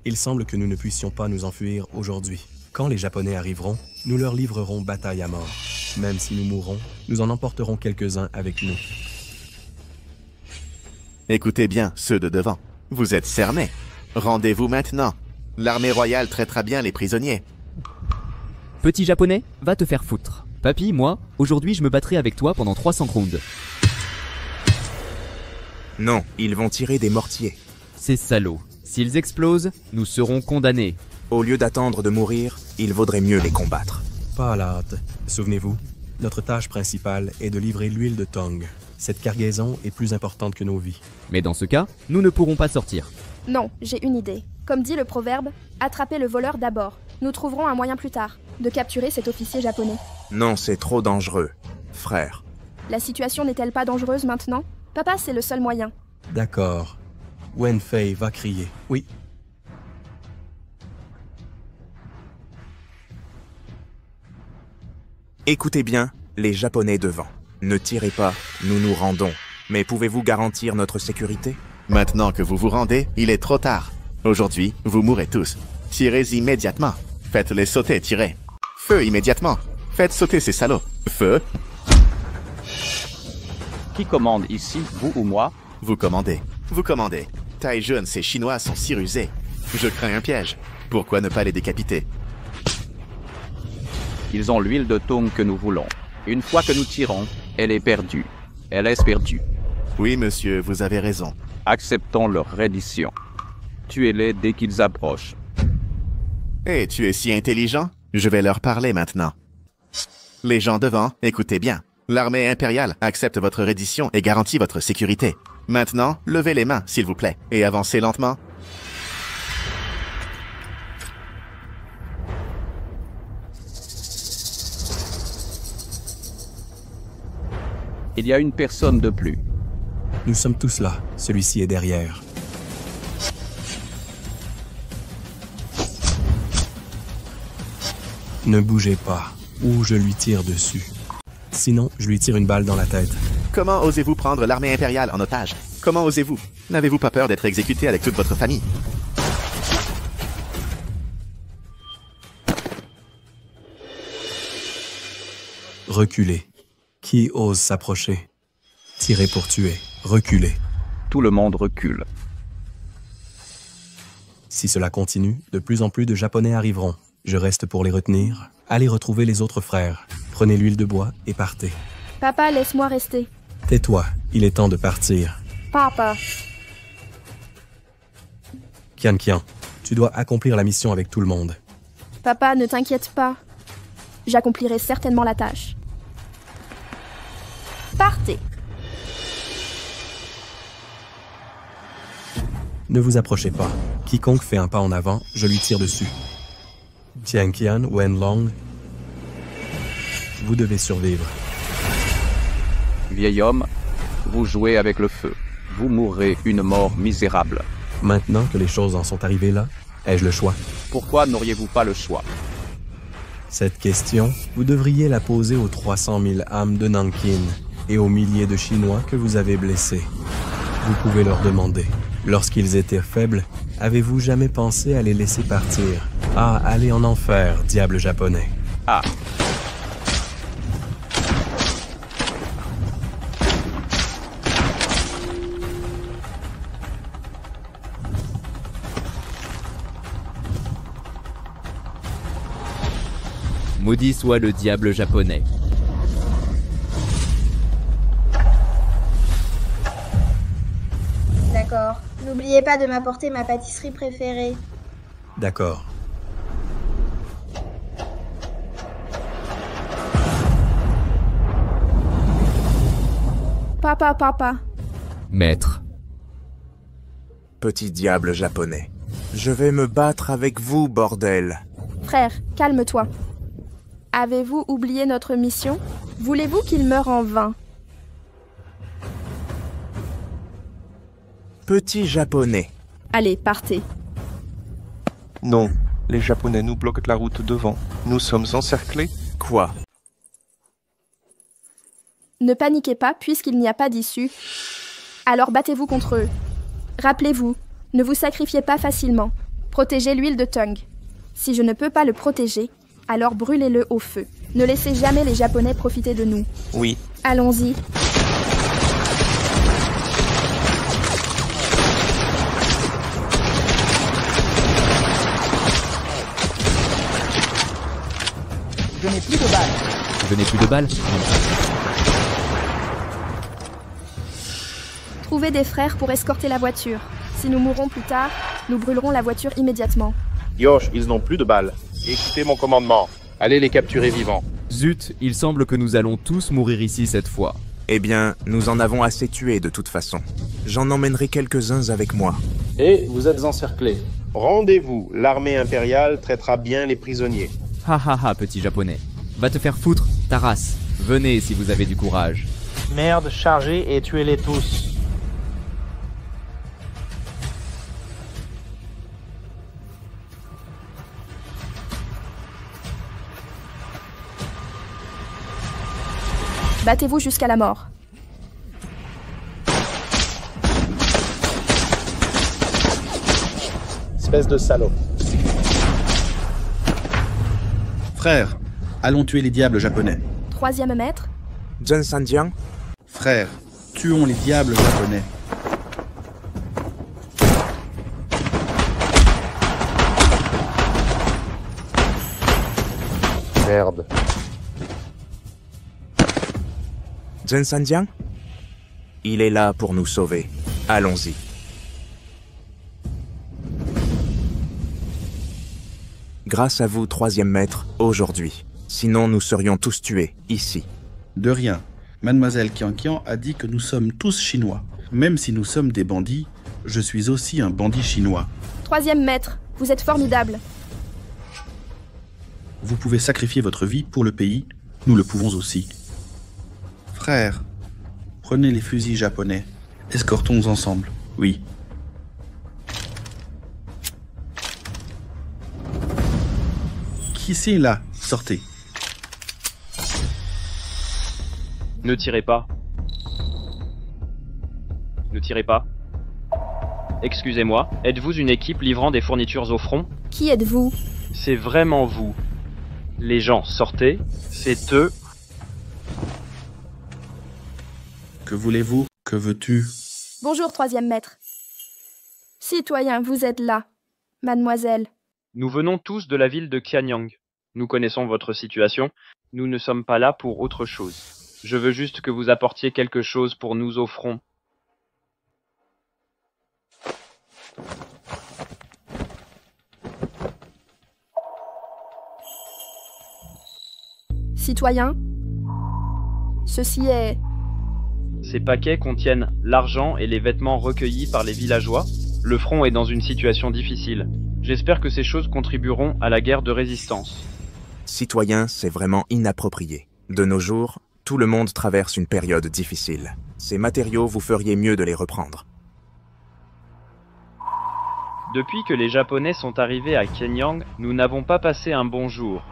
Il semble que nous ne puissions pas nous enfuir aujourd'hui. Quand les Japonais arriveront, nous leur livrerons bataille à mort. Même si nous mourrons, nous en emporterons quelques-uns avec nous. Écoutez bien, ceux de devant. Vous êtes cernés. Rendez-vous maintenant. L'armée royale traitera bien les prisonniers. Petit Japonais, va te faire foutre. Papy, moi, aujourd'hui je me battrai avec toi pendant 300 rounds. Non, ils vont tirer des mortiers. Ces salauds. S'ils explosent, nous serons condamnés. Au lieu d'attendre de mourir, il vaudrait mieux les combattre. Pas à la hâte. Souvenez-vous, notre tâche principale est de livrer l'huile de Tong. Cette cargaison est plus importante que nos vies. Mais dans ce cas, nous ne pourrons pas sortir. Non, j'ai une idée. Comme dit le proverbe, attrapez le voleur d'abord. Nous trouverons un moyen plus tard de capturer cet officier japonais. Non, c'est trop dangereux, frère. La situation n'est-elle pas dangereuse maintenant? Papa, c'est le seul moyen. D'accord. Wen Fei va crier. Oui. Écoutez bien, les Japonais devant. Ne tirez pas, nous nous rendons. Mais pouvez-vous garantir notre sécurité? Maintenant que vous vous rendez, il est trop tard. Aujourd'hui, vous mourrez tous. Tirez immédiatement. Faites-les sauter, tirez. Feu immédiatement. Faites sauter ces salauds. Feu. Qui commande ici, vous ou moi? Vous commandez. Vous commandez. Taijun, ces Chinois sont si rusés. Je crains un piège. Pourquoi ne pas les décapiter? Ils ont l'huile de Tong que nous voulons. Une fois que nous tirons, elle est perdue. Elle est perdue. Oui, monsieur, vous avez raison. Acceptons leur reddition. Tuez-les dès qu'ils approchent. Eh, tu es si intelligent? Je vais leur parler maintenant. Les gens devant, écoutez bien. L'armée impériale accepte votre reddition et garantit votre sécurité. Maintenant, levez les mains, s'il vous plaît, et avancez lentement. Il y a une personne de plus. Nous sommes tous là. Celui-ci est derrière. Ne bougez pas, ou je lui tire dessus. Sinon, je lui tire une balle dans la tête. Comment osez-vous prendre l'armée impériale en otage? Comment osez-vous? N'avez-vous pas peur d'être exécuté avec toute votre famille? Reculez. Qui ose s'approcher? Tirez pour tuer. Reculez. Tout le monde recule. Si cela continue, de plus en plus de Japonais arriveront. Je reste pour les retenir. Allez retrouver les autres frères. Prenez l'huile de bois et partez. Papa, laisse-moi rester. Tais-toi, il est temps de partir. Papa. Kian, tu dois accomplir la mission avec tout le monde. Papa, ne t'inquiète pas. J'accomplirai certainement la tâche. Partez. Ne vous approchez pas. Quiconque fait un pas en avant, je lui tire dessus. Tianqian, Wenlong, vous devez survivre. Vieil homme, vous jouez avec le feu. Vous mourrez une mort misérable. Maintenant que les choses en sont arrivées là, ai-je le choix? Pourquoi n'auriez-vous pas le choix? Cette question, vous devriez la poser aux 300 000 âmes de Nankin et aux milliers de Chinois que vous avez blessés. Vous pouvez leur demander. Lorsqu'ils étaient faibles, avez-vous jamais pensé à les laisser partir? À aller en enfer, diable japonais. Ah. Maudit soit le diable japonais. D'accord. N'oubliez pas de m'apporter ma pâtisserie préférée. D'accord. Papa. Maître. Petit diable japonais. Je vais me battre avec vous, bordel. Frère, calme-toi. Avez-vous oublié notre mission? Voulez-vous qu'il meure en vain? Petit japonais. Allez, partez. Non, les Japonais nous bloquent la route devant. Nous sommes encerclés. Quoi? Ne paniquez pas puisqu'il n'y a pas d'issue. Alors battez-vous contre eux. Rappelez-vous, ne vous sacrifiez pas facilement. Protégez l'huile de Tung. Si je ne peux pas le protéger, alors brûlez-le au feu. Ne laissez jamais les Japonais profiter de nous. Oui. Allons-y. Je n'ai plus de balles. Je n'ai plus de balles. Trouvez des frères pour escorter la voiture. Si nous mourrons plus tard, nous brûlerons la voiture immédiatement. Yosh, ils n'ont plus de balles. Écoutez mon commandement. Allez les capturer vivants. Zut, il semble que nous allons tous mourir ici cette fois. Eh bien, nous en avons assez tué de toute façon. J'en emmènerai quelques-uns avec moi. Et vous êtes encerclés. Rendez-vous, l'armée impériale traitera bien les prisonniers. Ha ha ha, petit japonais. Va te faire foutre, ta race. Venez si vous avez du courage. Merde, chargez et tuez-les tous. Battez-vous jusqu'à la mort. Espèce de salaud. Frère, allons tuer les diables japonais. 3e maître. Zhen Sanjiang. Frère, tuons les diables japonais. Merde. Zhen Sanjiang? Il est là pour nous sauver. Allons-y. Grâce à vous, 3e maître, aujourd'hui. Sinon, nous serions tous tués, ici. De rien. Mademoiselle Qian a dit que nous sommes tous chinois. Même si nous sommes des bandits, je suis aussi un bandit chinois. 3e maître, vous êtes formidable. Vous pouvez sacrifier votre vie pour le pays, nous le pouvons aussi. Frère, Prenez les fusils japonais. Escortons ensemble. Oui. Qui c'est là? Sortez. Ne tirez pas. Ne tirez pas. Excusez-moi, êtes-vous une équipe livrant des fournitures au front? Qui êtes-vous? C'est vraiment vous. Les gens, sortez. C'est eux. Que voulez-vous? Que veux-tu? Bonjour, troisième maître. Citoyen, vous êtes là. Mademoiselle. Nous venons tous de la ville de Qianyang. Nous connaissons votre situation. Nous ne sommes pas là pour autre chose. Je veux juste que vous apportiez quelque chose pour nous au front. Citoyen, ceci est... Ces paquets contiennent l'argent et les vêtements recueillis par les villageois. Le front est dans une situation difficile. J'espère que ces choses contribueront à la guerre de résistance. Citoyen, c'est vraiment inapproprié. De nos jours, tout le monde traverse une période difficile. Ces matériaux, vous feriez mieux de les reprendre. Depuis que les Japonais sont arrivés à Qianyang, nous n'avons pas passé un bon jour.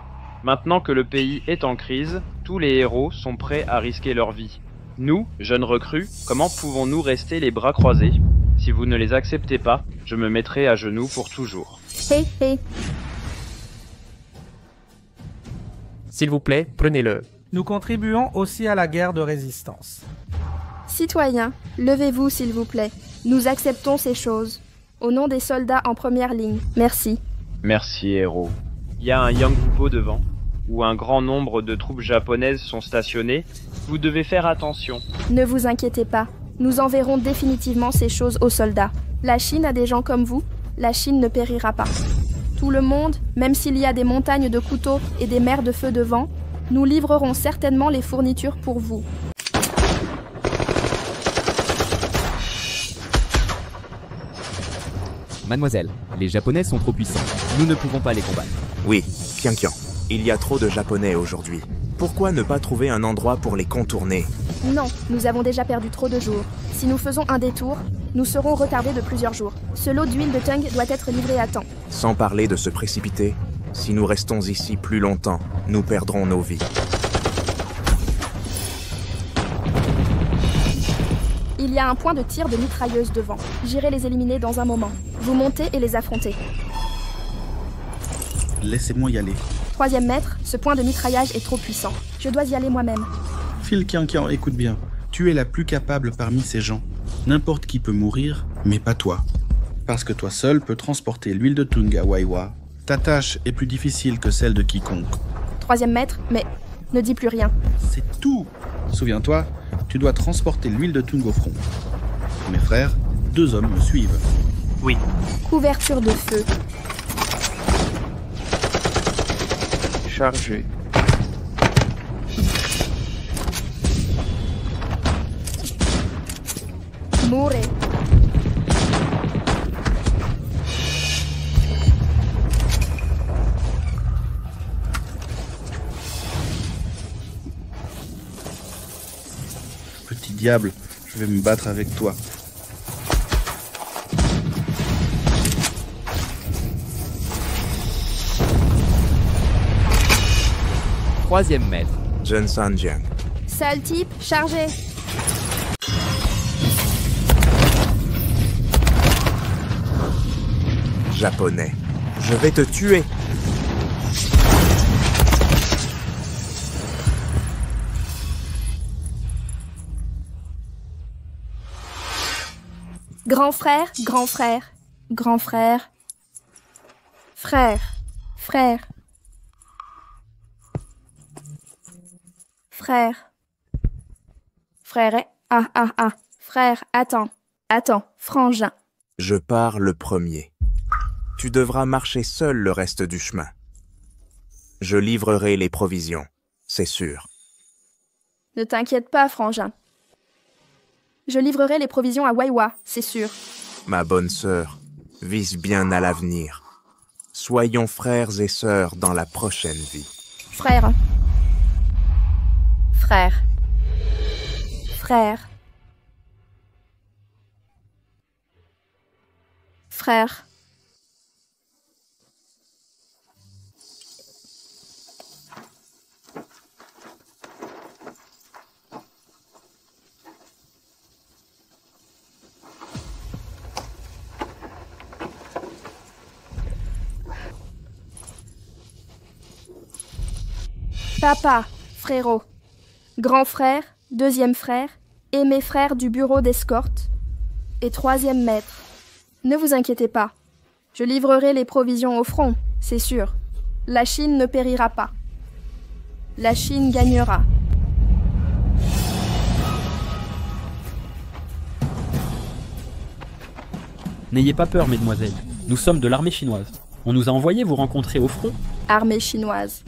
Maintenant que le pays est en crise, tous les héros sont prêts à risquer leur vie. Nous, jeunes recrues, comment pouvons-nous rester les bras croisés? Si vous ne les acceptez pas, je me mettrai à genoux pour toujours. Hé, hé. S'il vous plaît, prenez-le. Nous contribuons aussi à la guerre de résistance. Citoyen, levez-vous s'il vous plaît. Nous acceptons ces choses. Au nom des soldats en première ligne, merci. Merci, héros. Il y a un Yangpupo devant, où un grand nombre de troupes japonaises sont stationnées. Vous devez faire attention. Ne vous inquiétez pas. Nous enverrons définitivement ces choses aux soldats. La Chine a des gens comme vous. La Chine ne périra pas. Tout le monde, même s'il y a des montagnes de couteaux et des mers de feu devant, nous livrerons certainement les fournitures pour vous. Mademoiselle, les Japonais sont trop puissants. Nous ne pouvons pas les combattre. Oui, Qianqian, il y a trop de Japonais aujourd'hui. Pourquoi ne pas trouver un endroit pour les contourner? Non, nous avons déjà perdu trop de jours. Si nous faisons un détour, nous serons retardés de plusieurs jours. Ce lot d'huile de Tung doit être livré à temps. Sans parler de se précipiter, si nous restons ici plus longtemps, nous perdrons nos vies. Il y a un point de tir de mitrailleuse devant. J'irai les éliminer dans un moment. Vous montez et les affrontez. Laissez-moi y aller. Troisième maître, ce point de mitraillage est trop puissant. Je dois y aller moi-même. Phil Qianqian, écoute bien. Tu es la plus capable parmi ces gens. N'importe qui peut mourir, mais pas toi. Parce que toi seul peux transporter l'huile de Tung à Waiwa. Ta tâche est plus difficile que celle de quiconque. Troisième maître, mais ne dis plus rien. C'est tout. Souviens-toi, tu dois transporter l'huile de Tung au front. Mes frères, 2 hommes me suivent. Oui. Couverture de feu. Chargé. Mourez. Petit diable, je vais me battre avec toi. Troisième maître. Jen Sanjiang. Sale type, chargé. Japonais, je vais te tuer. Grand frère, grand frère, grand frère. Frère, frère. Frère. Frère, frère, attends, frangin. Je pars le premier. Tu devras marcher seul le reste du chemin. Je livrerai les provisions, c'est sûr. Ne t'inquiète pas, frangin. Je livrerai les provisions à Waiwa, c'est sûr. Ma bonne sœur, vise bien à l'avenir. Soyons frères et sœurs dans la prochaine vie. Frère. Frère. Frère. frère. Papa, frérot, grand frère, deuxième frère, et mes frères du bureau d'escorte, et troisième maître. Ne vous inquiétez pas, je livrerai les provisions au front, c'est sûr. La Chine ne périra pas. La Chine gagnera. N'ayez pas peur, mesdemoiselles. Nous sommes de l'armée chinoise. On nous a envoyé vous rencontrer au front. Armée chinoise.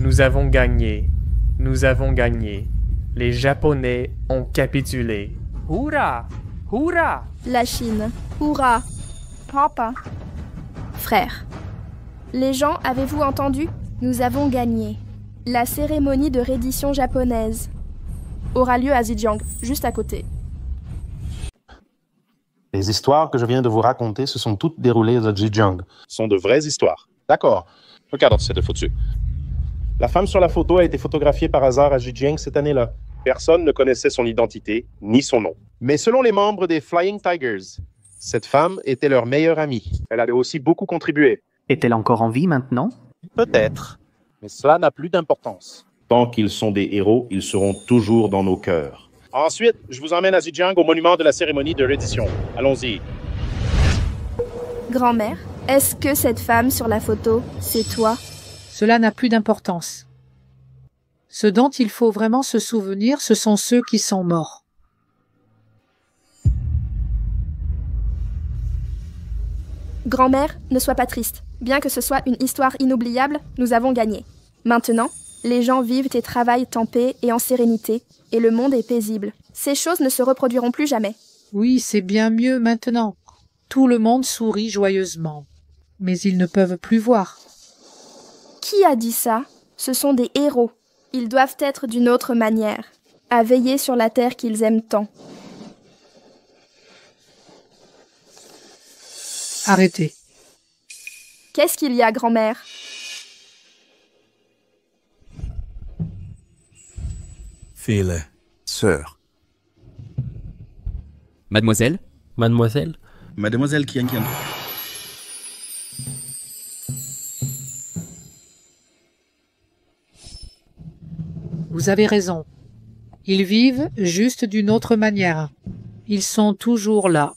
Nous avons gagné. Nous avons gagné. Les Japonais ont capitulé. Hurrah! Hurrah! La Chine. Hurrah! Papa. Frère. Les gens, avez-vous entendu? Nous avons gagné. La cérémonie de reddition japonaise aura lieu à Zhejiang, juste à côté. Les histoires que je viens de vous raconter se sont toutes déroulées à Zhejiang. Ce sont de vraies histoires. D'accord. Regarde cette photo. La femme sur la photo a été photographiée par hasard à Zhejiang cette année-là. Personne ne connaissait son identité, ni son nom. Mais selon les membres des Flying Tigers, cette femme était leur meilleure amie. Elle avait aussi beaucoup contribué. Est-elle encore en vie maintenant? Peut-être. Mais cela n'a plus d'importance. Tant qu'ils sont des héros, ils seront toujours dans nos cœurs. Ensuite, je vous emmène à Zhejiang au monument de la cérémonie de reddition. Allons-y. Grand-mère, est-ce que cette femme sur la photo, c'est toi? Cela n'a plus d'importance. Ce dont il faut vraiment se souvenir, ce sont ceux qui sont morts. Grand-mère, ne sois pas triste. Bien que ce soit une histoire inoubliable, nous avons gagné. Maintenant, les gens vivent et travaillent en paix et en sérénité, et le monde est paisible. Ces choses ne se reproduiront plus jamais. Oui, c'est bien mieux maintenant. Tout le monde sourit joyeusement. Mais ils ne peuvent plus voir. Qui a dit ça? Ce sont des héros. Ils doivent être d'une autre manière, à veiller sur la terre qu'ils aiment tant. Arrêtez. Qu'est-ce qu'il y a, grand-mère? Fille. Sœur. Mademoiselle? Mademoiselle? Mademoiselle Qianqian. Vous avez raison. Ils vivent juste d'une autre manière. Ils sont toujours là.